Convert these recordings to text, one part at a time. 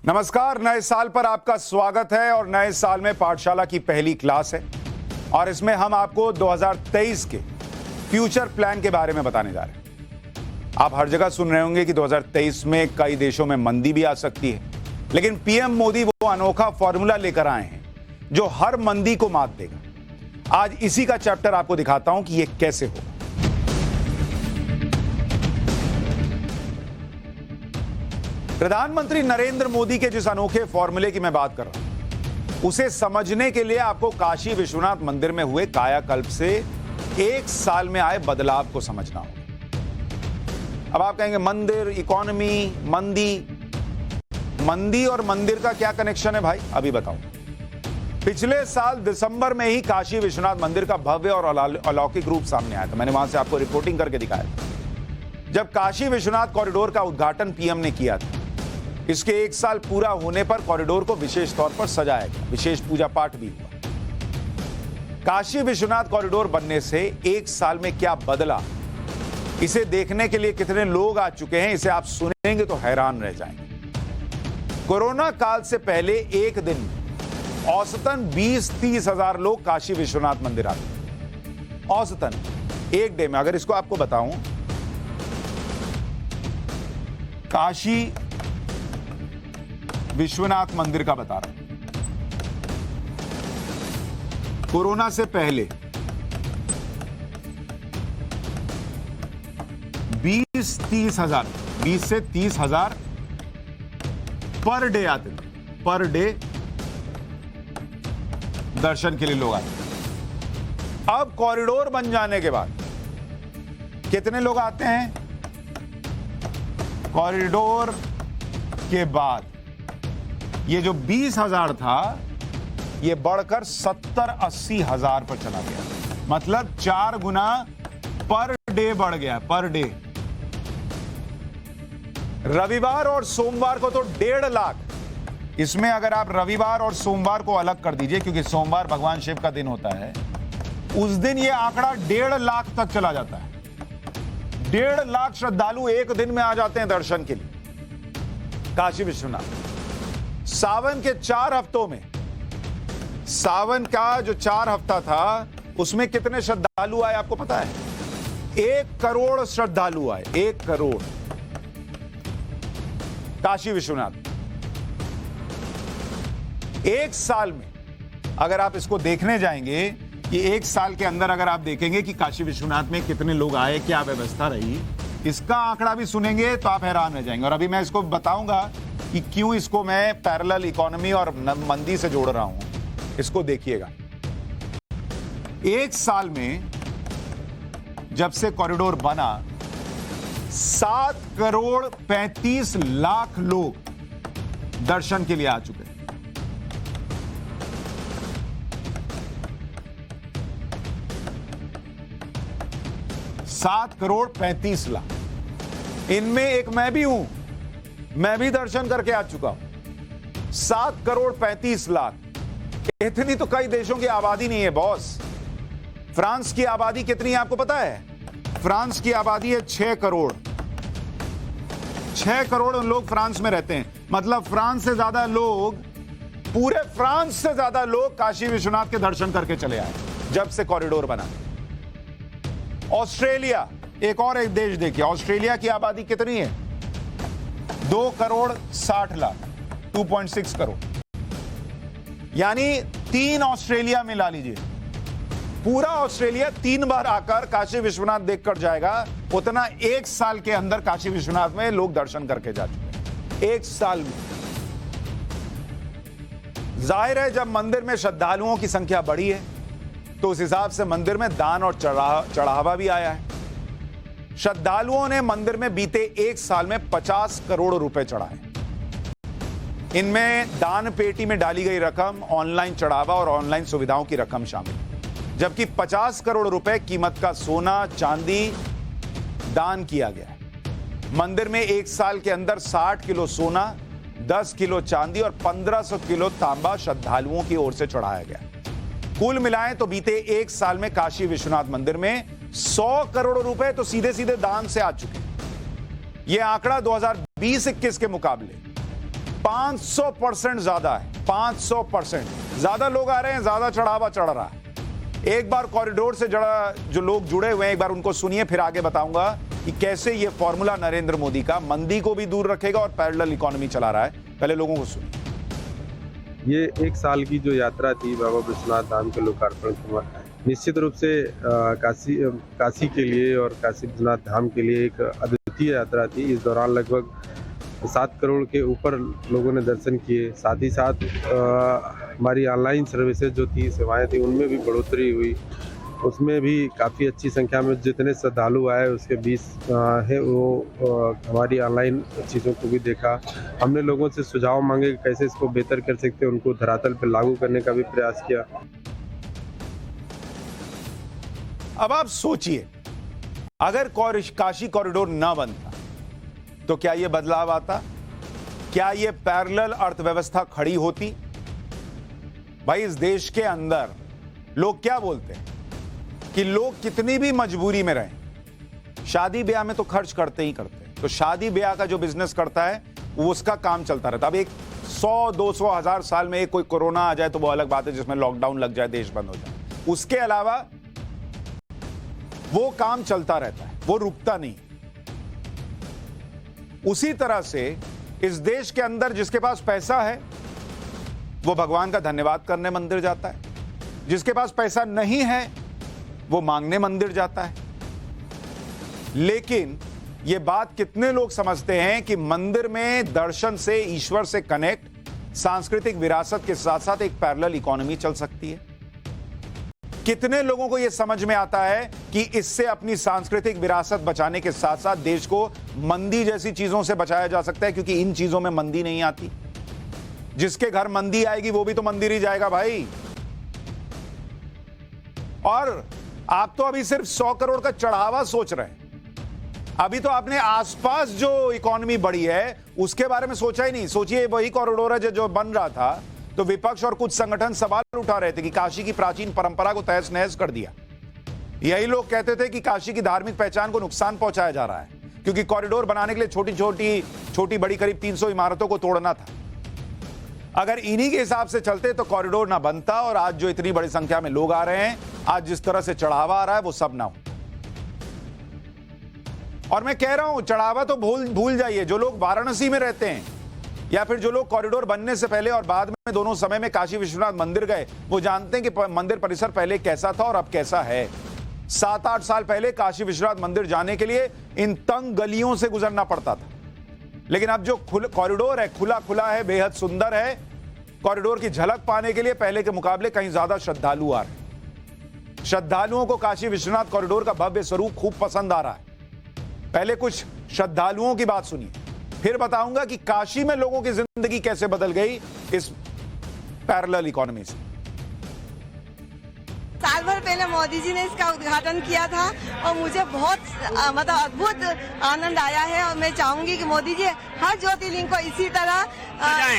नमस्कार, नए साल पर आपका स्वागत है और नए साल में पाठशाला की पहली क्लास है और इसमें हम आपको 2023 के फ्यूचर प्लान के बारे में बताने जा रहे हैं। आप हर जगह सुन रहे होंगे कि 2023 में कई देशों में मंदी भी आ सकती है, लेकिन पीएम मोदी वो अनोखा फॉर्मूला लेकर आए हैं जो हर मंदी को मात देगा। आज इसी का चैप्टर आपको दिखाता हूं कि ये कैसे होगा। प्रधानमंत्री नरेंद्र मोदी के जिस अनोखे फॉर्मूले की मैं बात कर रहा हूं, उसे समझने के लिए आपको काशी विश्वनाथ मंदिर में हुए कायाकल्प से एक साल में आए बदलाव को समझना होगा। अब आप कहेंगे मंदिर, इकोनॉमी, मंदी और मंदिर का क्या कनेक्शन है भाई? अभी बताऊं। पिछले साल दिसंबर में ही काशी विश्वनाथ मंदिर का भव्य और अलौकिक रूप सामने आया था। मैंने वहां से आपको रिपोर्टिंग करके दिखाया था। जब काशी विश्वनाथ कॉरिडोर का उद्घाटन पीएम ने किया था, इसके एक साल पूरा होने पर कॉरिडोर को विशेष तौर पर सजाया गया, विशेष पूजा पाठ भी हुआ। काशी विश्वनाथ कॉरिडोर बनने से एक साल में क्या बदला, इसे देखने के लिए कितने लोग आ चुके हैं, इसे आप सुनेंगे तो हैरान रह जाएंगे। कोरोना काल से पहले एक दिन में औसतन 20-30 हजार लोग काशी विश्वनाथ मंदिर आते, औसतन एक डे में। अगर इसको आपको बताऊं, काशी विश्वनाथ मंदिर का बता रहा हूं, कोरोना से पहले 20-30 हजार, 20 से 30 हजार पर डे आते थे, पर डे दर्शन के लिए लोग आते थे। अब कॉरिडोर बन जाने के बाद कितने लोग आते हैं? कॉरिडोर के बाद ये जो 20 हजार था, ये बढ़कर 70-80 हजार पर चला गया। मतलब 4 गुना पर डे बढ़ गया, पर डे। रविवार और सोमवार को तो 1.5 लाख। इसमें अगर आप रविवार और सोमवार को अलग कर दीजिए, क्योंकि सोमवार भगवान शिव का दिन होता है, उस दिन ये आंकड़ा 1.5 लाख तक चला जाता है। 1.5 लाख श्रद्धालु एक दिन में आ जाते हैं दर्शन के लिए काशी विश्वनाथ। सावन के 4 हफ्तों में, सावन का जो 4 हफ्ता था, उसमें कितने श्रद्धालु आए आपको पता है? 1 करोड़ श्रद्धालु आए, 1 करोड़ काशी विश्वनाथ। एक साल में अगर आप इसको देखने जाएंगे कि एक साल के अंदर अगर आप देखेंगे कि काशी विश्वनाथ में कितने लोग आए, क्या व्यवस्था रही, इसका आंकड़ा भी सुनेंगे तो आप हैरान रह जाएंगे। और अभी मैं इसको बताऊंगा कि क्यों इसको मैं पैरेलल इकोनॉमी और मंदी से जोड़ रहा हूं। इसको देखिएगा। एक साल में जब से कॉरिडोर बना, 7 करोड़ 35 लाख लोग दर्शन के लिए आ चुके हैं। सात करोड़ 35 लाख। इनमें एक मैं भी हूं, मैं भी दर्शन करके आ चुका हूं। 7 करोड़ 35 लाख, इतनी तो कई देशों की आबादी नहीं है बॉस। फ्रांस की आबादी कितनी है आपको पता है? फ्रांस की आबादी है 6 करोड़। 6 करोड़ लोग फ्रांस में रहते हैं। मतलब फ्रांस से ज्यादा लोग, पूरे फ्रांस से ज्यादा लोग काशी विश्वनाथ के दर्शन करके चले आए जब से कॉरिडोर बना। ऑस्ट्रेलिया, एक देश देखिए, ऑस्ट्रेलिया की आबादी कितनी है? 2 करोड़ 60 लाख, 2.6 करोड़। यानी 3 ऑस्ट्रेलिया मिला लीजिए। पूरा ऑस्ट्रेलिया 3 बार आकर काशी विश्वनाथ देखकर जाएगा, उतना एक साल के अंदर काशी विश्वनाथ में लोग दर्शन करके जा चुके हैं। एक साल में। जाहिर है जब मंदिर में श्रद्धालुओं की संख्या बढ़ी है तो उस हिसाब से मंदिर में दान और चढ़ावा भी आया है। श्रद्धालुओं ने मंदिर में बीते एक साल में 50 करोड़ रुपए चढ़ाए। इनमें दान पेटी में डाली गई रकम, ऑनलाइन चढ़ावा और ऑनलाइन सुविधाओं की रकम शामिल, जबकि 50 करोड़ रुपए कीमत का सोना चांदी दान किया गया है। मंदिर में एक साल के अंदर 60 किलो सोना, 10 किलो चांदी और 1500 किलो तांबा श्रद्धालुओं की ओर से चढ़ाया गया। कुल मिलाएं तो बीते एक साल में काशी विश्वनाथ मंदिर में 100 करोड़ रुपए तो सीधे सीधे दान से आ चुके हैं। यह आंकड़ा 2020-21 के मुकाबले 500% ज्यादा है। 500% ज्यादा लोग आ रहे हैं, ज्यादा चढ़ावा चढ़ रहा है। एक बार कॉरिडोर से जो लोग जुड़े हुए हैं, एक बार उनको सुनिए, फिर आगे बताऊंगा कि कैसे ये फॉर्मूला नरेंद्र मोदी का मंदी को भी दूर रखेगा और पैरेलल इकोनॉमी चला रहा है। पहले लोगों को सुनिए। ये 1 साल की जो यात्रा थी बाबा विश्वनाथ धाम के लोकार्पण की, निश्चित रूप से काशी के लिए और काशी विश्वनाथ धाम के लिए एक अद्वितीय यात्रा थी। इस दौरान लगभग 7 करोड़ के ऊपर लोगों ने दर्शन किए। साथ ही साथ हमारी ऑनलाइन सर्विसेज जो थी, सेवाएं थी, उनमें भी बढ़ोतरी हुई। उसमें भी काफ़ी अच्छी संख्या में जितने श्रद्धालु आए उसके 20 है वो हमारी ऑनलाइन चीज़ों को भी देखा। हमने लोगों से सुझाव मांगे कि कैसे इसको बेहतर कर सकते हैं, उनको धरातल पर लागू करने का भी प्रयास किया। अब आप सोचिए, अगर काशी कॉरिडोर ना बनता तो क्या यह बदलाव आता? क्या यह पैरेलल अर्थव्यवस्था खड़ी होती? भाई, इस देश के अंदर लोग क्या बोलते हैं कि लोग कितनी भी मजबूरी में रहें, शादी ब्याह में तो खर्च करते ही करते हैं। तो शादी ब्याह का जो बिजनेस करता है वो उसका काम चलता रहता है। अब एक 100, 200, 1000 साल में एक कोई कोरोना आ जाए तो वो अलग बात है, जिसमें लॉकडाउन लग जाए, देश बंद हो जाए। उसके अलावा वो काम चलता रहता है, वो रुकता नहीं। उसी तरह से इस देश के अंदर जिसके पास पैसा है वो भगवान का धन्यवाद करने मंदिर जाता है, जिसके पास पैसा नहीं है वो मांगने मंदिर जाता है। लेकिन ये बात कितने लोग समझते हैं कि मंदिर में दर्शन से, ईश्वर से कनेक्ट, सांस्कृतिक विरासत के साथ साथ एक पैरेलल इकोनॉमी चल सकती है? कितने लोगों को यह समझ में आता है कि इससे अपनी सांस्कृतिक विरासत बचाने के साथ साथ देश को मंदी जैसी चीजों से बचाया जा सकता है? क्योंकि इन चीजों में मंदी नहीं आती। जिसके घर मंदी आएगी वो भी तो मंदिर ही जाएगा भाई। और आप तो अभी सिर्फ 100 करोड़ का चढ़ावा सोच रहे हैं। अभी तो आपने आसपास जो इकोनॉमी बढ़ी है उसके बारे में सोचा ही नहीं। सोचिए, वही कॉरिडोर है जो बन रहा था तो विपक्ष और कुछ संगठन सवाल उठा रहे थे कि काशी की प्राचीन परंपरा को तहस नहस कर दिया। यही लोग कहते थे कि काशी की धार्मिक पहचान को नुकसान पहुंचाया जा रहा है, क्योंकि कॉरिडोर बनाने के लिए छोटी बड़ी करीब 300 इमारतों को तोड़ना था। अगर इन्हीं के हिसाब से चलते तो कॉरिडोर ना बनता और आज जो इतनी बड़ी संख्या में लोग आ रहे हैं, आज जिस तरह से चढ़ावा आ रहा है, वो सब ना हो। और मैं कह रहा हूं, चढ़ावा तो भूल जाइए। जो लोग वाराणसी में रहते हैं या फिर जो लोग कॉरिडोर बनने से पहले और बाद में दोनों समय में काशी विश्वनाथ मंदिर गए, वो जानते हैं कि मंदिर परिसर पहले कैसा था और अब कैसा है। 7-8 साल पहले काशी विश्वनाथ मंदिर जाने के लिए इन तंग गलियों से गुजरना पड़ता था। लेकिन अब जो कॉरिडोर है, खुला है, बेहद सुंदर है। कॉरिडोर की झलक पाने के लिए पहले के मुकाबले कहीं ज्यादा श्रद्धालु आ रहे हैं। श्रद्धालुओं को काशी विश्वनाथ कॉरिडोर का भव्य स्वरूप खूब पसंद आ रहा है। पहले कुछ श्रद्धालुओं की बात सुनिए, फिर बताऊंगा कि काशी में लोगों की जिंदगी कैसे बदल गई इस पैरेलल इकोनॉमी से। साल भर पहले मोदी जी ने इसका उद्घाटन किया था और मुझे बहुत मतलब अद्भुत आनंद आया है। और मैं चाहूंगी कि मोदी जी हर ज्योतिर्लिंग को इसी तरह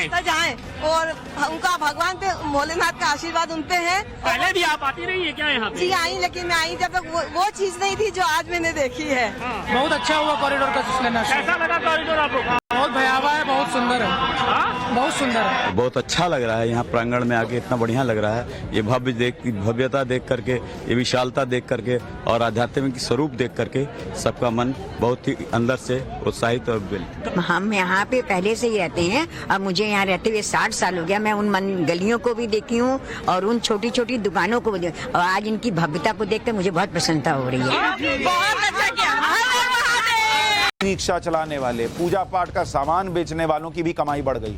सजाएं और उनका भगवान पे, भोलेनाथ का आशीर्वाद उन पे है। पहले भी आप आती रही है क्या यहाँ पे? जी आई, लेकिन मैं आई जब तक वो चीज नहीं थी जो आज मैंने देखी है। बहुत अच्छा हुआ कॉरिडोर का लेना। कैसा लगा कॉरिडोर आपको? बहुत भयावह है, बहुत सुंदर है, बहुत सुंदर है। बहुत अच्छा लग रहा है यहाँ प्रांगण में आके, इतना बढ़िया लग रहा है। ये भव्यता देख करके, ये विशालता देख करके और आध्यात्मिक स्वरूप देख करके सबका मन बहुत ही अंदर से उत्साहित और हम यहाँ पे पहले से ही रहते हैं। अब मुझे यहाँ रहते हुए 60 साल हो गया। मैं उन गलियों को भी देखी हूँ और उन छोटी छोटी दुकानों को भी देखी, और आज इनकी भव्यता को देखकर मुझे बहुत प्रसन्नता हो रही है। बहुत अच्छा किया। रिक्शा चलाने वाले, पूजा पाठ का सामान बेचने वालों की भी कमाई बढ़ गई।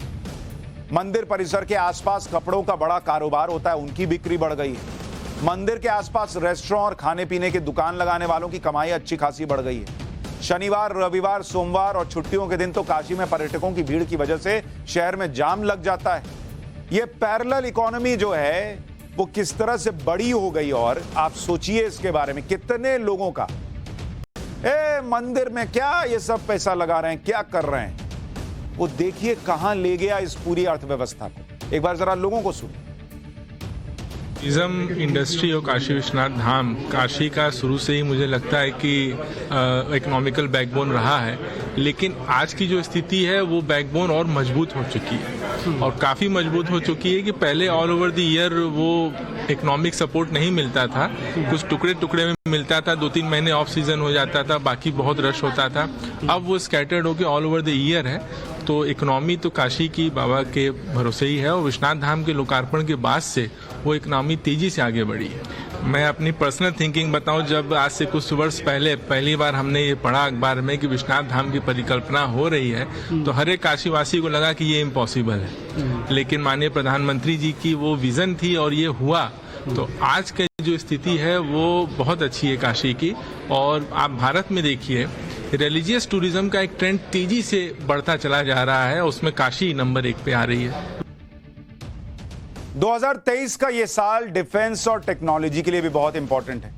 मंदिर परिसर के आसपास कपड़ों का बड़ा कारोबार होता है, उनकी बिक्री बढ़ गई है। मंदिर के आसपास रेस्टोरेंट और खाने पीने की दुकान लगाने वालों की कमाई अच्छी खासी बढ़ गई है। शनिवार, रविवार, सोमवार और छुट्टियों के दिन तो काशी में पर्यटकों की भीड़ की वजह से शहर में जाम लग जाता है। यह पैरेलल इकोनॉमी जो है वो किस तरह से बड़ी हो गई, और आप सोचिए इसके बारे में कितने लोगों का मंदिर में क्या ये सब पैसा लगा रहे हैं, क्या कर रहे हैं, वो देखिए कहां ले गया इस पूरी अर्थव्यवस्था को। एक बार जरा लोगों को सुनिए। टूरिज्म इंडस्ट्री और काशी विश्वनाथ धाम, काशी का शुरू से ही मुझे लगता है कि इकोनॉमिकल बैकबोन रहा है, लेकिन आज की जो स्थिति है वो बैकबोन और मजबूत हो चुकी है और काफ़ी मजबूत हो चुकी है कि पहले ऑल ओवर द ईयर वो इकोनॉमिक सपोर्ट नहीं मिलता था, कुछ टुकड़े टुकड़े में मिलता था, 2-3 महीने ऑफ सीजन हो जाता था, बाकी बहुत रश होता था। अब वो स्कैटर्ड होकर ऑल ओवर द ईयर है, तो इकोनॉमी तो काशी की बाबा के भरोसे ही है और विश्वनाथ धाम के लोकार्पण के बाद से वो इकोनॉमी तेजी से आगे बढ़ी है। मैं अपनी पर्सनल थिंकिंग बताऊं, जब आज से कुछ वर्ष पहले पहली बार हमने ये पढ़ा अखबार में कि विश्वनाथ धाम की परिकल्पना हो रही है, तो हर एक काशीवासी को लगा कि ये इम्पॉसिबल है, लेकिन माननीय प्रधानमंत्री जी की वो विजन थी और ये हुआ। तो आज की जो स्थिति है वो बहुत अच्छी है काशी की। और आप भारत में देखिए, रिलीजियस टूरिज्म का एक ट्रेंड तेजी से बढ़ता चला जा रहा है, उसमें काशी नंबर 1 पे आ रही है। 2023 का ये साल डिफेंस और टेक्नोलॉजी के लिए भी बहुत इंपॉर्टेंट है।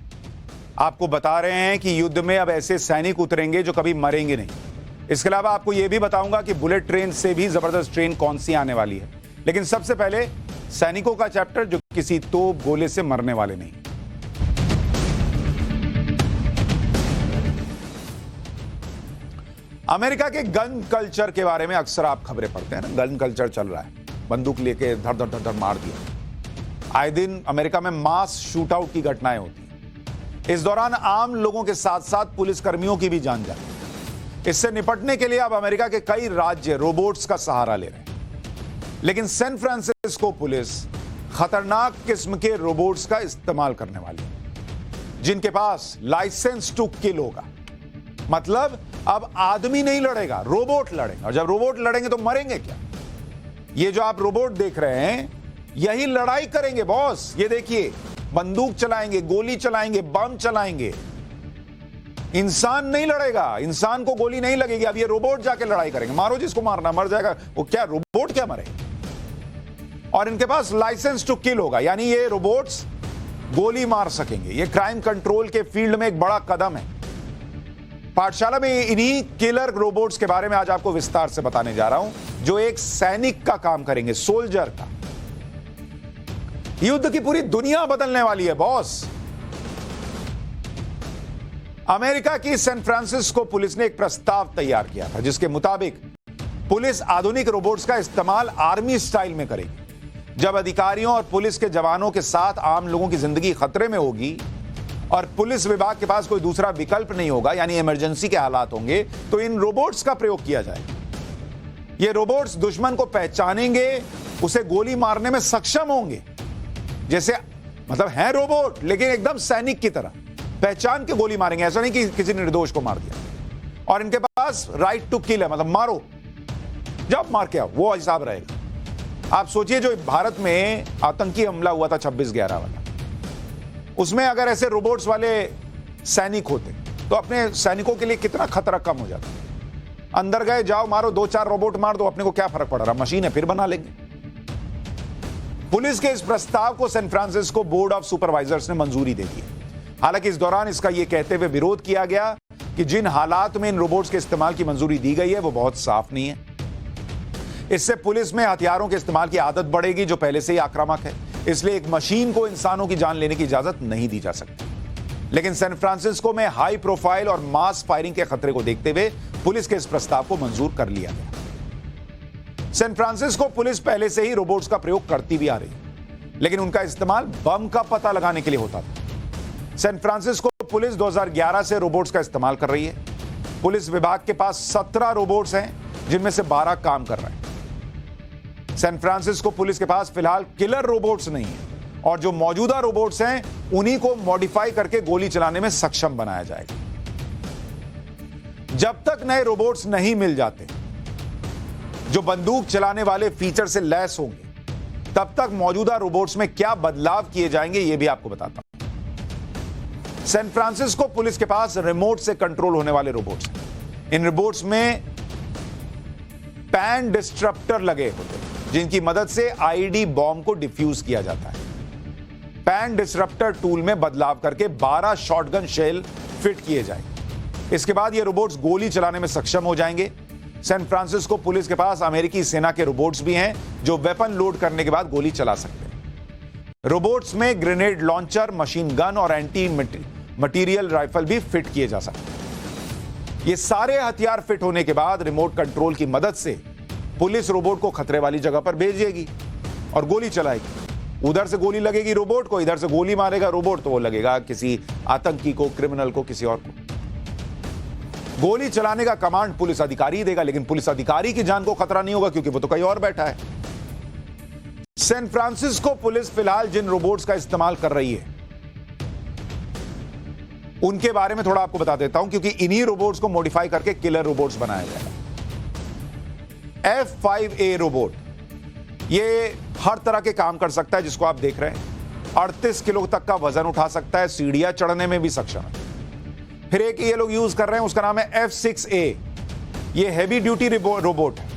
आपको बता रहे हैं कि युद्ध में अब ऐसे सैनिक उतरेंगे जो कभी मरेंगे नहीं। इसके अलावा आपको यह भी बताऊंगा कि बुलेट ट्रेन से भी जबरदस्त ट्रेन कौन सी आने वाली है। लेकिन सबसे पहले सैनिकों का चैप्टर जो किसी तोप गोले से मरने वाले नहीं। अमेरिका के गन कल्चर के बारे में अक्सर आप खबरें पढ़ते हैं ना, गन कल्चर चल रहा है, बंदूक लेके धड़ धड़ धड़ मार दिया। आए दिन अमेरिका में मास शूटआउट की घटनाएं होती हैं। इस दौरान आम लोगों के साथ साथ पुलिसकर्मियों की भी जान जाती है। इससे निपटने के लिए अब अमेरिका के कई राज्य रोबोट्स का सहारा ले रहे हैं। लेकिन सैन फ्रांसिस्को पुलिस खतरनाक किस्म के रोबोट्स का इस्तेमाल करने वाली है, जिनके पास लाइसेंस टू किल होगा। मतलब अब आदमी नहीं लड़ेगा, रोबोट लड़ेगा। और जब रोबोट लड़ेंगे तो मरेंगे क्या? ये जो आप रोबोट देख रहे हैं, यही लड़ाई करेंगे बॉस। ये देखिए, बंदूक चलाएंगे, गोली चलाएंगे, बम चलाएंगे। इंसान नहीं लड़ेगा, इंसान को गोली नहीं लगेगी। अब ये रोबोट जाके लड़ाई करेंगे। मारो जिसको मारना, मर जाएगा वो। क्या रोबोट क्या मरे? और इनके पास लाइसेंस टू किल होगा, यानी ये रोबोट्स गोली मार सकेंगे। ये क्राइम कंट्रोल के फील्ड में एक बड़ा कदम है। पाठशाला में इन्हीं किलर रोबोट्स के बारे में आज आपको विस्तार से बताने जा रहा हूं, जो एक सैनिक का काम करेंगे, सोल्जर का। युद्ध की पूरी दुनिया बदलने वाली है बॉस। अमेरिका की सैन फ्रांसिस्को पुलिस ने एक प्रस्ताव तैयार किया था, जिसके मुताबिक पुलिस आधुनिक रोबोट्स का इस्तेमाल आर्मी स्टाइल में करेगी। जब अधिकारियों और पुलिस के जवानों के साथ आम लोगों की जिंदगी खतरे में होगी और पुलिस विभाग के पास कोई दूसरा विकल्प नहीं होगा, यानी इमरजेंसी के हालात होंगे, तो इन रोबोट्स का प्रयोग किया जाएगा। ये रोबोट्स दुश्मन को पहचानेंगे, उसे गोली मारने में सक्षम होंगे। जैसे मतलब हैं रोबोट, लेकिन एकदम सैनिक की तरह पहचान के गोली मारेंगे। ऐसा नहीं कि किसी निर्दोष को मार दिया। और इनके पास राइट टू किल है, मतलब मारो, जब मार के आओ, वो हिसाब रहेगा। आप सोचिए, जो भारत में आतंकी हमला हुआ था 26/11 वाला, उसमें अगर ऐसे रोबोट्स वाले सैनिक होते तो अपने सैनिकों के लिए कितना खतरा कम हो जाता। अंदर गए, जाओ मारो, 2-4 रोबोट मार दो, अपने को क्या फर्क पड़ रहा, मशीन है, फिर बना लेंगे। पुलिस के इस प्रस्ताव को San Francisco board of supervisors ने मंजूरी दे दी। हालांकि इस दौरान इसका यह कहते हुए विरोध किया गया कि जिन हालात में इन रोबोट्स के इस्तेमाल की मंजूरी दी गई है वो बहुत साफ नहीं है। इससे पुलिस में हथियारों के इस्तेमाल की आदत बढ़ेगी, जो पहले से ही आक्रामक है। इसलिए एक मशीन को इंसानों की जान लेने की इजाजत नहीं दी जा सकती। लेकिन सैन फ्रांसिस्को में हाई प्रोफाइल और मास फायरिंग के खतरे को देखते हुए पुलिस के इस प्रस्ताव को मंजूर कर लिया गया। सैन फ्रांसिस्को पुलिस पहले से ही रोबोट्स का प्रयोग करती भी आ रही है, लेकिन उनका इस्तेमाल बम का पता लगाने के लिए होता था। सैन फ्रांसिस्को पुलिस 2011 से रोबोट्स का इस्तेमाल कर रही है। पुलिस विभाग के पास 17 रोबोट्स हैं, जिनमें से 12 काम कर रहे हैं। सैन फ्रांसिस्को पुलिस के पास फिलहाल किलर रोबोट्स नहीं है, और जो मौजूदा रोबोट्स हैं उन्हीं को मॉडिफाई करके गोली चलाने में सक्षम बनाया जाएगा। जब तक नए रोबोट्स नहीं मिल जाते जो बंदूक चलाने वाले फीचर से लैस होंगे, तब तक मौजूदा रोबोट्स में क्या बदलाव किए जाएंगे ये भी आपको बताता हूं। सैन फ्रांसिस्को पुलिस के पास रिमोट से कंट्रोल होने वाले रोबोट्स हैं। इन रोबोट्स में पैन डिस्ट्रप्टर लगे होते हैं, जिनकी मदद से आईडी बॉम्ब को डिफ्यूज किया जाता है। पैन डिस्ट्रप्टर टूल में बदलाव करके 12 शॉटगन शेल फिट किए जाएंगे। इसके बाद ये रोबोट्स गोली चलाने में सक्षम हो जाएंगे। सैन फ्रांसिस्को पुलिस के पास अमेरिकी सेना के रोबोट्स भी हैं, जो वेपन लोड करने के बाद गोली चला सकते हैं। रोबोट्स में ग्रेनेड लॉन्चर, मशीन गन और एंटी मटीरियल राइफल भी फिट किए जा सकते हैं। ये सारे हथियार फिट होने के बाद रिमोट कंट्रोल की मदद से पुलिस रोबोट को खतरे वाली जगह पर भेजेगी और गोली चलाएगी। उधर से गोली लगेगी रोबोट को, इधर से गोली मारेगा रोबोट तो वो लगेगा किसी आतंकी को, क्रिमिनल को, किसी और को। गोली चलाने का कमांड पुलिस अधिकारी ही देगा, लेकिन पुलिस अधिकारी की जान को खतरा नहीं होगा क्योंकि वो तो कहीं और बैठा है। सैन फ्रांसिस्को पुलिस फिलहाल जिन रोबोट्स का इस्तेमाल कर रही है उनके बारे में थोड़ा आपको बता देता हूं, क्योंकि इन्हीं रोबोट्स को मॉडिफाई करके किलर रोबोट्स बनाया गया है। F5A रोबोट ये हर तरह के काम कर सकता है जिसको आप देख रहे हैं। 38 किलो तक का वजन उठा सकता है, सीढ़ियां चढ़ने में भी सक्षम है। फिर एक ये लोग यूज कर रहे हैं, उसका नाम है F6A। ये हैवी ड्यूटी रोबोट है।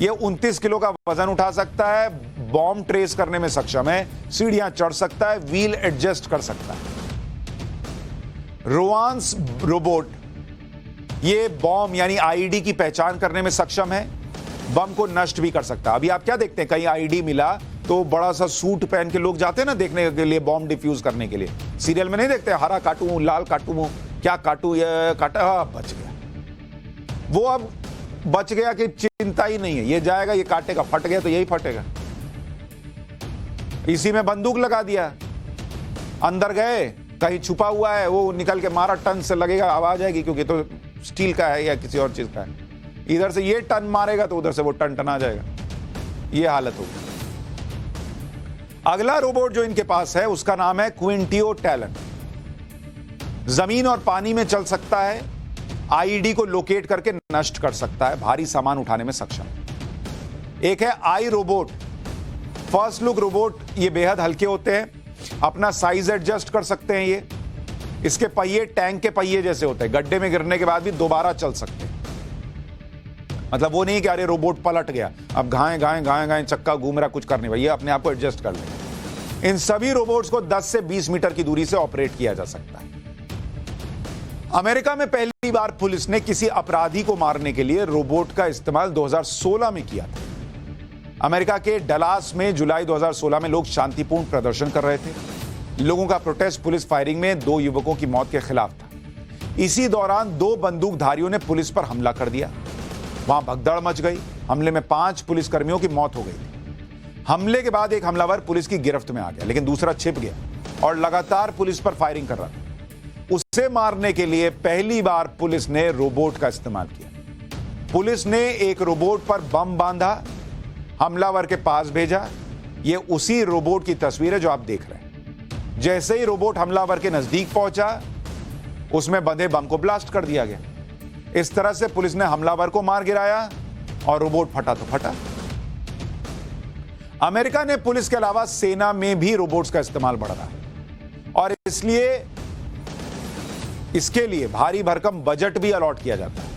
ये 29 किलो का वजन उठा सकता है, बॉम्ब ट्रेस करने में सक्षम है, सीढ़ियां चढ़ सकता है, व्हील एडजस्ट कर सकता है। रोवांस रोबोट ये बॉम्ब यानी आईडी की पहचान करने में सक्षम है, बम को नष्ट भी कर सकता है। अभी आप क्या देखते हैं, कहीं आईडी मिला तो बड़ा सा सूट पहन के लोग जाते हैं ना देखने के लिए, बॉम्ब डिफ्यूज करने के लिए। सीरियल में नहीं देखते, हरा काटू, लाल काटू, क्या काटू, ये काटा, बच गया। वो अब बच गया कि चिंता ही नहीं है, ये जाएगा, ये काटेगा, फट गया तो यही फटेगा। इसी में बंदूक लगा दिया, अंदर गए, कहीं छुपा हुआ है, वो निकल के मारा, टन से लगेगा, आवाज आएगी क्योंकि तो स्टील का है या किसी और चीज का है। इधर से ये टन मारेगा तो उधर से वो टन टना जाएगा। ये हालत होगी। अगला रोबोट जो इनके पास है उसका नाम है क्विंटियो टैलेंट। जमीन और पानी में चल सकता है, आईडी को लोकेट करके नष्ट कर सकता है, भारी सामान उठाने में सक्षम है। एक है आई रोबोट, फर्स्ट लुक रोबोट। ये बेहद हल्के होते हैं, अपना साइज एडजस्ट कर सकते हैं। ये इसके पहिए टैंक के पहिए जैसे होते हैं, गड्ढे में गिरने के बाद भी दोबारा चल सकते हैं। मतलब वो नहीं कि अरे रोबोट पलट गया, अब घाएं घाएं घाएं घाएं चक्का घूम रहा, कुछ करने भाई, ये अपने आप को एडजस्ट कर लेंगे। इन सभी रोबोट्स को 10 से 20 मीटर की दूरी से ऑपरेट किया जा सकता है। अमेरिका में पहली बार पुलिस ने किसी अपराधी को मारने के लिए रोबोट का इस्तेमाल 2016 में किया था। अमेरिका के डलास में जुलाई 2016 में लोग शांतिपूर्ण प्रदर्शन कर रहे थे। लोगों का प्रोटेस्ट पुलिस फायरिंग में 2 युवकों की मौत के खिलाफ था। इसी दौरान 2 बंदूकधारियों ने पुलिस पर हमला कर दिया। वहां भगदड़ मच गई। हमले में 5 पुलिसकर्मियों की मौत हो गई थी। हमले के बाद एक हमलावर पुलिस की गिरफ्त में आ गया, लेकिन दूसरा छिप गया और लगातार पुलिस पर फायरिंग कर रहा था। उसे मारने के लिए पहली बार पुलिस ने रोबोट का इस्तेमाल किया। पुलिस ने एक रोबोट पर बम बांधा, हमलावर के पास भेजा। यह उसी रोबोट की तस्वीर है जो आप देख रहे हैं। जैसे ही रोबोट हमलावर के नजदीक पहुंचा, उसमें बंधे बम को ब्लास्ट कर दिया गया। इस तरह से पुलिस ने हमलावर को मार गिराया और रोबोट फटा तो फटा। अमेरिका ने पुलिस के अलावा सेना में भी रोबोट्स का इस्तेमाल बढ़ा रहा है और इसलिए इसके लिए भारी भरकम बजट भी अलॉट किया जाता है।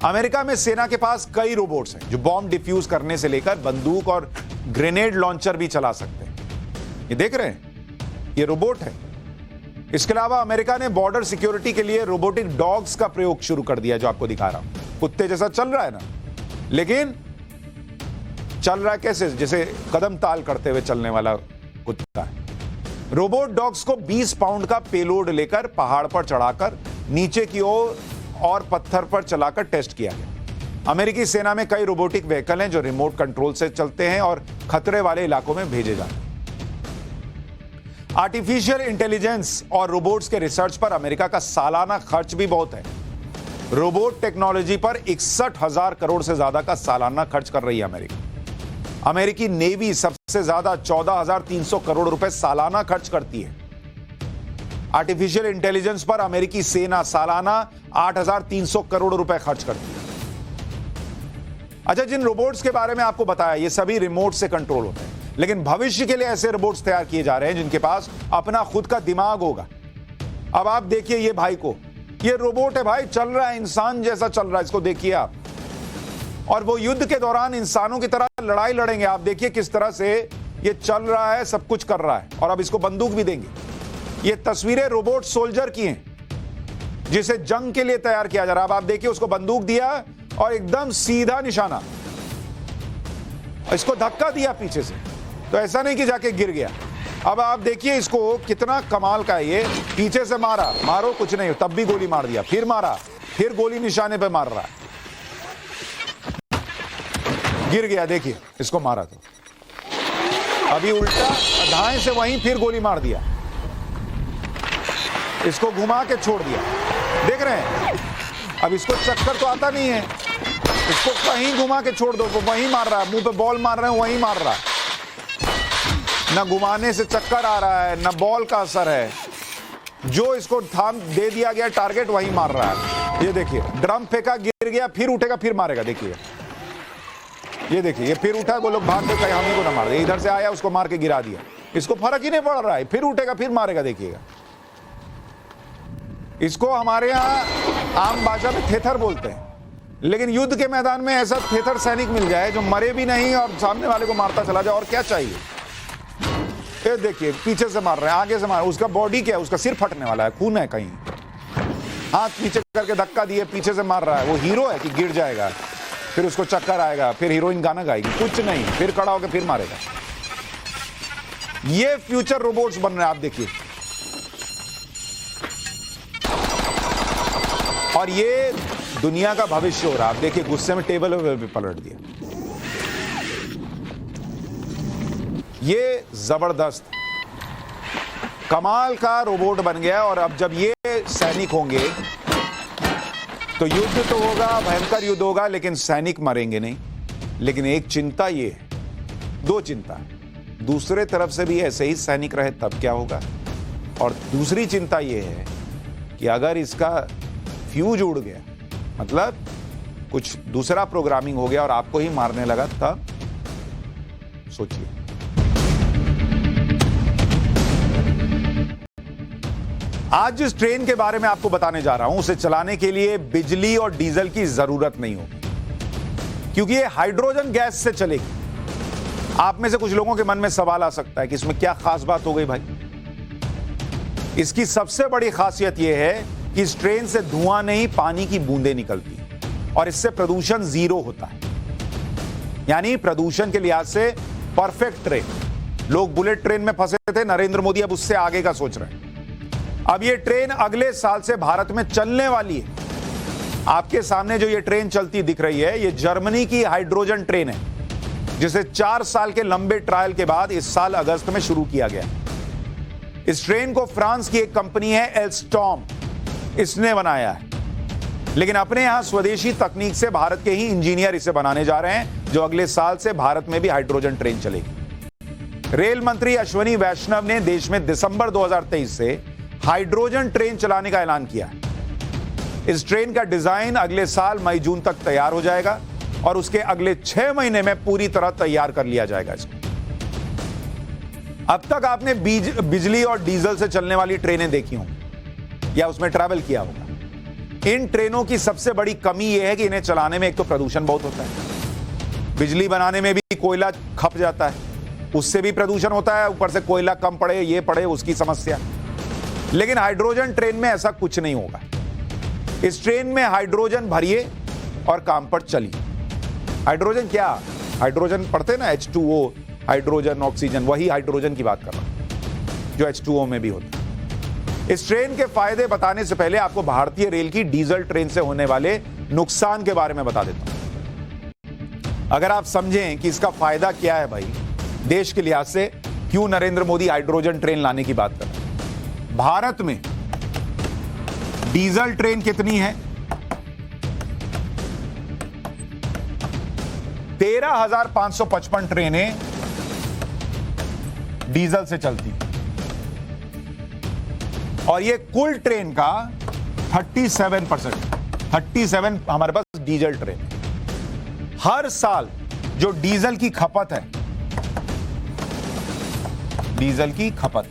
अमेरिका में सेना के पास कई रोबोट्स हैं जो बॉम्ब डिफ्यूज करने से लेकर बंदूक और ग्रेनेड लॉन्चर भी चला सकते हैं। ये देख रहे हैं, ये रोबोट है। इसके अलावा अमेरिका ने बॉर्डर सिक्योरिटी के लिए रोबोटिक डॉग्स का प्रयोग शुरू कर दिया, जो आपको दिखा रहा हूं। कुत्ते जैसा चल रहा है ना, लेकिन चल रहा है कैसे, जैसे कदम ताल करते हुए चलने वाला कुत्ता है। रोबोट डॉग्स को 20 पाउंड का पेलोड लेकर पहाड़ पर चढ़ाकर नीचे की ओर और पत्थर पर चलाकर टेस्ट किया गया। अमेरिकी सेना में कई रोबोटिक व्हीकल हैं जो रिमोट कंट्रोल से चलते हैं और खतरे वाले इलाकों में भेजे जाते हैं। आर्टिफिशियल इंटेलिजेंस और रोबोट्स के रिसर्च पर अमेरिका का सालाना खर्च भी बहुत है। रोबोट टेक्नोलॉजी पर 61,000 करोड़ से ज्यादा का सालाना खर्च कर रही है अमेरिका। अमेरिकी नेवी सबसे ज्यादा 14,300 करोड़ रुपए सालाना खर्च करती है। आर्टिफिशियल इंटेलिजेंस पर अमेरिकी सेना सालाना 8,300 करोड़ रुपए खर्च करती है। अच्छा, जिन रोबोट्स के बारे में आपको बताया, ये सभी रिमोट से कंट्रोल होते हैं, लेकिन भविष्य के लिए ऐसे रोबोट्स तैयार किए जा रहे हैं जिनके पास अपना खुद का दिमाग होगा। अब आप देखिए ये भाई को, ये रोबोट है भाई, चल रहा है, इंसान जैसा चल रहा है, इसको देखिए आप। और वो युद्ध के दौरान इंसानों की तरह लड़ाई लड़ेंगे। आप देखिए किस तरह से ये चल रहा है, सब कुछ कर रहा है, और अब इसको बंदूक भी देंगे। ये तस्वीरें रोबोट सोल्जर की हैं जिसे जंग के लिए तैयार किया जा रहा है। अब आप देखिए, उसको बंदूक दिया और एकदम सीधा निशाना, इसको धक्का दिया पीछे से, तो ऐसा नहीं कि जाके गिर गया, अब आप देखिए इसको, कितना कमाल का है ये। पीछे से मारा, मारो कुछ नहीं, तब भी गोली मार दिया, फिर मारा, फिर गोली निशाने पे मार रहा है, गिर गया। देखिए इसको मारा तो अभी उल्टा दाएं से वहीं फिर गोली मार दिया, इसको घुमा के छोड़ दिया। देख रहे हैं, अब इसको चक्कर तो आता नहीं है, इसको कहीं घुमा के छोड़ दो, वो वहीं मार रहा है, मुंह पे बॉल मार रहे हैं वहीं मार रहा है। न घुमाने से चक्कर आ रहा है, न बॉल का असर है, जो इसको थाम दे दिया गया टारगेट वहीं मार रहा है। ये देखिए, ड्रम फेंका, गिर गया, फिर उठेगा, फिर मारेगा। देखिए ये देखिए, ये फिर उठा, वो लोग भाग गए, कहीं हम ही को ना मार दे। इधर से आया, उसको मार के गिरा दिया, इसको फर्क ही नहीं पड़ रहा है, फिर उठेगा, फिर मारेगा। देखिएगा, इसको हमारे यहाँ आम भाषा में थेथर बोलते हैं, लेकिन युद्ध के मैदान में ऐसा थेथर सैनिक मिल जाए जो मरे भी नहीं और सामने वाले को मारता चला जाए, और क्या चाहिए। ये देखिए, पीछे से मार रहे हैं, आगे से मार, उसका बॉडी क्या है, उसका सिर फटने वाला है, खून है कहीं, हाथ पीछे करके धक्का दिए, पीछे से मार रहा है। वो हीरो है कि गिर जाएगा, फिर उसको चक्कर आएगा, फिर हीरोइन गाना गाएगी, कुछ नहीं, फिर खड़ा होकर फिर मारेगा। ये फ्यूचर रोबोट्स बन रहे हैं, आप देखिए। और ये दुनिया का भविष्य हो रहा है। आप देखिए, गुस्से में टेबल पे पलट दिया। ये जबरदस्त कमाल का रोबोट बन गया। और अब जब ये सैनिक होंगे तो युद्ध तो होगा, भयंकर युद्ध होगा, लेकिन सैनिक मरेंगे नहीं। लेकिन एक चिंता ये है, दो चिंता, दूसरे तरफ से भी ऐसे ही सैनिक रहे तब क्या होगा। और दूसरी चिंता ये है कि अगर इसका फ्यूज उड़ गया, मतलब कुछ दूसरा प्रोग्रामिंग हो गया और आपको ही मारने लगा, तब सोचिए। आज जिस ट्रेन के बारे में आपको बताने जा रहा हूं, उसे चलाने के लिए बिजली और डीजल की जरूरत नहीं होगी, क्योंकि ये हाइड्रोजन गैस से चलेगी। आप में से कुछ लोगों के मन में सवाल आ सकता है कि इसमें क्या खास बात हो गई भाई। इसकी सबसे बड़ी खासियत यह है कि इस ट्रेन से धुआं नहीं, पानी की बूंदें निकलती हैं और इससे प्रदूषण जीरो होता है। यानी प्रदूषण के लिहाज से परफेक्ट ट्रेन। लोग बुलेट ट्रेन में फंसे थे, नरेंद्र मोदी अब उससे आगे का सोच रहे हैं। अब ये ट्रेन अगले साल से भारत में चलने वाली है। आपके सामने जो ये ट्रेन चलती दिख रही है, ये जर्मनी की हाइड्रोजन ट्रेन है, जिसे 4 साल के लंबे ट्रायल के बाद इस साल अगस्त में शुरू किया गया। इस ट्रेन को फ्रांस की एक कंपनी है एल्स्टॉम, इसने बनाया है, लेकिन अपने यहां स्वदेशी तकनीक से भारत के ही इंजीनियर इसे बनाने जा रहे हैं, जो अगले साल से भारत में भी हाइड्रोजन ट्रेन चलेगी। रेल मंत्री अश्विनी वैष्णव ने देश में दिसंबर 2023 से हाइड्रोजन ट्रेन चलाने का ऐलान किया है। इस ट्रेन का डिजाइन अगले साल मई जून तक तैयार हो जाएगा और उसके अगले 6 महीने में पूरी तरह तैयार कर लिया जाएगा इसको। अब तक आपने बिजली और डीजल से चलने वाली ट्रेनें देखी होंगी या उसमें ट्रैवल किया होगा। इन ट्रेनों की सबसे बड़ी कमी यह है कि इन्हें चलाने में एक तो प्रदूषण बहुत होता है, बिजली बनाने में भी कोयला खप जाता है, उससे भी प्रदूषण होता है, ऊपर से कोयला कम पड़े, ये पड़े, उसकी समस्या। लेकिन हाइड्रोजन ट्रेन में ऐसा कुछ नहीं होगा। इस ट्रेन में हाइड्रोजन भरिए और काम पर चलिए। हाइड्रोजन क्या, हाइड्रोजन पढ़ते ना, H2O, हाइड्रोजन, ऑक्सीजन, वही हाइड्रोजन की बात कर रहा हूं जो H2O में भी होता है। इस ट्रेन के फायदे बताने से पहले आपको भारतीय रेल की डीजल ट्रेन से होने वाले नुकसान के बारे में बता देता हूं। अगर आप समझें कि इसका फायदा क्या है भाई, देश के लिहाज से क्यों नरेंद्र मोदी हाइड्रोजन ट्रेन लाने की बात कर रहे हैं। भारत में डीजल ट्रेन कितनी है? 13,555 ट्रेनें डीजल से चलती और ये कुल ट्रेन का 37% हमारे पास डीजल ट्रेन है। हर साल जो डीजल की खपत है, डीजल की खपत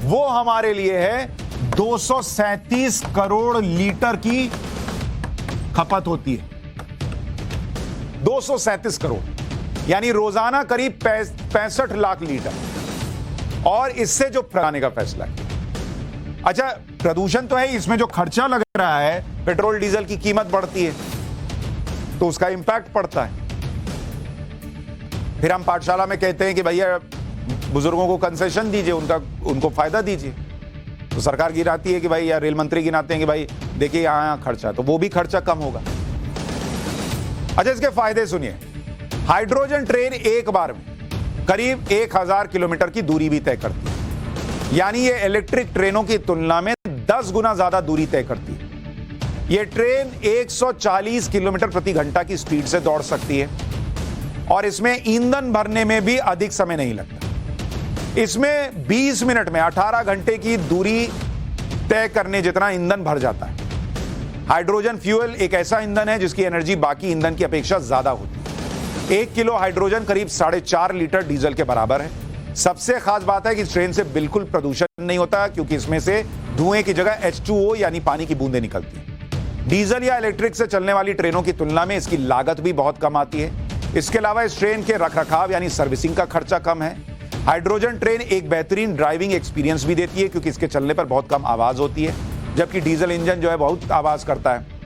वो हमारे लिए है 237 करोड़ लीटर की खपत होती है। 237 करोड़, यानी रोजाना करीब 65 लाख लीटर। और इससे जो लगाने का फैसला है, अच्छा प्रदूषण तो है, इसमें जो खर्चा लग रहा है, पेट्रोल डीजल की कीमत बढ़ती है तो उसका इंपैक्ट पड़ता है। फिर हम पाठशाला में कहते हैं कि भैया बुजुर्गों को कंसेशन दीजिए, उनको फायदा दीजिए। तो सरकार गिनाती है कि भाई, या रेल मंत्री गिनाते हैं कि भाई देखिए यहाँ खर्चा, तो वो भी खर्चा कम होगा। अच्छा, इसके फायदे सुनिए। हाइड्रोजन ट्रेन एक बार में करीब 1000 किलोमीटर की दूरी भी तय करती है, यानी ये इलेक्ट्रिक ट्रेनों की तुलना में 10 गुना ज्यादा दूरी तय करती है। ये ट्रेन 140 किलोमीटर प्रति घंटा की स्पीड से दौड़ सकती है और इसमें ईंधन भरने में भी अधिक समय नहीं लगता। इसमें 20 मिनट में 18 घंटे की दूरी तय करने जितना ईंधन भर जाता है। हाइड्रोजन फ्यूल एक ऐसा ईंधन है जिसकी एनर्जी बाकी ईंधन की अपेक्षा ज्यादा होती है। 1 किलो हाइड्रोजन करीब 4.5 लीटर डीजल के बराबर है। सबसे खास बात है कि इस ट्रेन से बिल्कुल प्रदूषण नहीं होता, क्योंकि इसमें से धुएं की जगह H2O यानी पानी की बूंदें निकलती हैं। डीजल या इलेक्ट्रिक से चलने वाली ट्रेनों की तुलना में इसकी लागत भी बहुत कम आती है। इसके अलावा इस ट्रेन के रखरखाव यानी सर्विसिंग का खर्चा कम है। हाइड्रोजन ट्रेन एक बेहतरीन ड्राइविंग एक्सपीरियंस भी देती है, क्योंकि इसके चलने पर बहुत कम आवाज होती है, जबकि डीजल इंजन जो है बहुत आवाज करता है।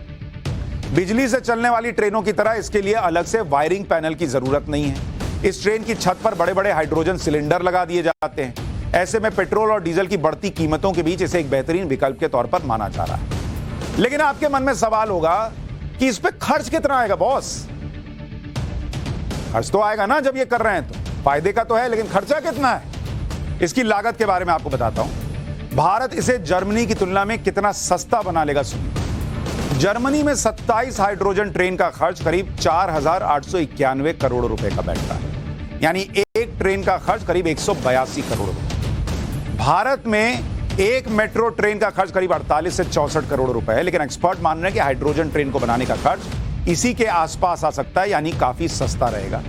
बिजली से चलने वाली ट्रेनों की तरह इसके लिए अलग से वायरिंग पैनल की जरूरत नहीं है। इस ट्रेन की छत पर बड़े बड़े हाइड्रोजन सिलेंडर लगा दिए जाते हैं। ऐसे में पेट्रोल और डीजल की बढ़ती कीमतों के बीच इसे एक बेहतरीन विकल्प के तौर पर माना जा रहा है। लेकिन आपके मन में सवाल होगा कि इस पे खर्च कितना आएगा बॉस? खर्च तो आएगा ना, जब ये कर रहे हैं तो फायदे का तो है, लेकिन खर्चा कितना है? इसकी लागत के बारे में आपको बताता हूं। भारत इसे जर्मनी की तुलना में कितना सस्ता बना लेगा, सुनिए। जर्मनी में 27 हाइड्रोजन ट्रेन का खर्च करीब 4,891 करोड़ रुपए का बैठता है, यानी एक ट्रेन का खर्च करीब 182 करोड़ रुपए। भारत में एक मेट्रो ट्रेन का खर्च करीब 48 से 64 करोड़ रुपए है, लेकिन एक्सपर्ट मान रहे हैं कि हाइड्रोजन ट्रेन को बनाने का खर्च इसी के आसपास आ सकता है, यानी काफी सस्ता रहेगा।